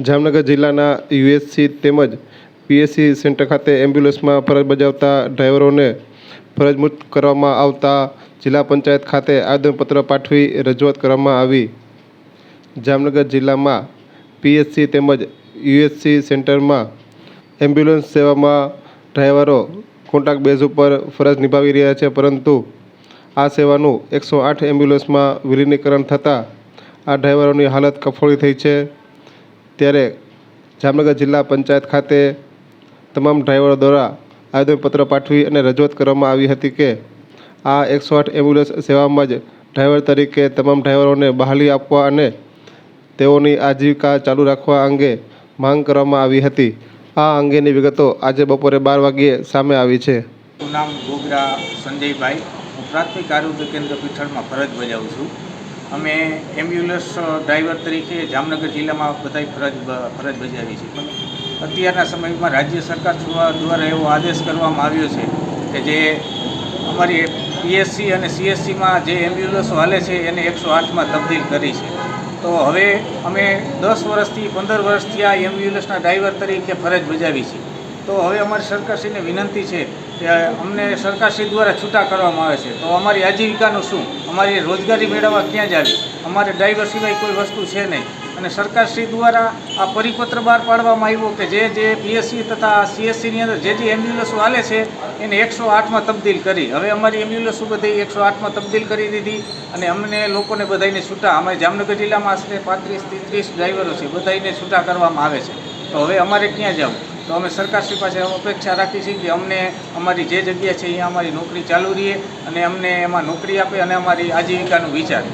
જામનગર જિલ્લાના યુએસસી તેમજ PSC centre ખાતે એમ્બ્યુલન્સમાં ફરજ બજાવતા ડ્રાઈવરોને ફરજ મુક્ત કરવામાં આવતા જિલ્લા પંચાયત ખાતે આવેદનપત્ર પાઠવી રજૂઆત કરવામાં આવી. જામનગર જિલ્લામાં પીએસસી તેમજ યુએસસી સેન્ટરમાં એમ્બ્યુલન્સ સેવામાં ડ્રાઈવરો કોન્ટ્રાક્ટ બેઝ ઉપર ફરજ નિભાવી રહ્યા છે, પરંતુ આ સેવાનું 108 એમ્બ્યુલન્સમાં વિલીનીકરણ થતાં આ ડ્રાઈવરોની હાલત કફોડી થઈ છે. ત્યારે જામનગર જિલ્લા પંચાયત ખાતે તમામ ડ્રાઈવરો દ્વારા આવેદનપત્ર પાઠવી અને રજૂઆત કરવામાં આવી હતી કે આ 108 એમ્બ્યુલન્સ સેવામાં જ ડ્રાઈવર તરીકે તમામ ડ્રાઈવરોને બહાલી આપવા અને તેઓની આજીવિકા ચાલુ રાખવા અંગે માંગ કરવામાં આવી હતી. આ અંગેની વિગતો આજે બપોરે 12 વાગ્યે સામે આવી છે. મારું નામ ગોગરા સંજયભાઈ. હું પ્રાથમિક આરોગ્ય કેન્દ્ર પીઠળમાં ફરજ બજાવું છું. અમે એમ્બ્યુલન્સ ડ્રાઈવર તરીકે જામનગર જિલ્લામાં બધા ફરજ બજાવી છે. પણ અત્યારના સમયમાં રાજ્ય સરકાર દ્વારા એવો આદેશ કરવામાં આવ્યો છે કે જે અમારી પીએસસી અને સીએસસીમાં જે એમ્બ્યુલન્સો હાલે છે એને 108માં તબદીલ કરી છે. તો હવે અમે 10 વર્ષથી 15 વર્ષથી આ એમ્બ્યુલન્સના ડ્રાઈવર તરીકે ફરજ બજાવી છે. તો હવે અમારી સરકારશ્રીને વિનંતી છે કે અમને સરકારશ્રી દ્વારા છૂટા કરવામાં આવે છે. તો અમારી આજીવિકાનું શું? અમારી રોજગારી મેળવવા ક્યાં જ આવી? અમારે ડ્રાઈવર સિવાય કોઈ વસ્તુ છે નહીં. અને સરકારશ્રી દ્વારા આ પરિપત્ર બહાર પાડવામાં આવ્યો કે જે પીએસસી તથા સીએસસીની અંદર જે એમ્બ્યુલન્સો હાલે છે એને 108માં તબદીલ કરી. હવે અમારી એમ્બ્યુલન્સો બધી 108માં તબદીલ કરી દીધી અને અમને લોકોને બધાને છૂટા, અમારે જામનગર જિલ્લામાં આશરે 35 થી 30 ડ્રાઈવરો છે, બધાને છૂટા કરવામાં આવે છે. તો હવે અમારે ક્યાં જવું? તો અમે સરકારશ્રી પાસે અપેક્ષા રાખી છીએ કે અમને અમારી જે જગ્યા છે અહીંયા અમારી નોકરી ચાલુ રહીએ અને અમને એમાં નોકરી આપે અને અમારી આજીવિકાનું વિચારે.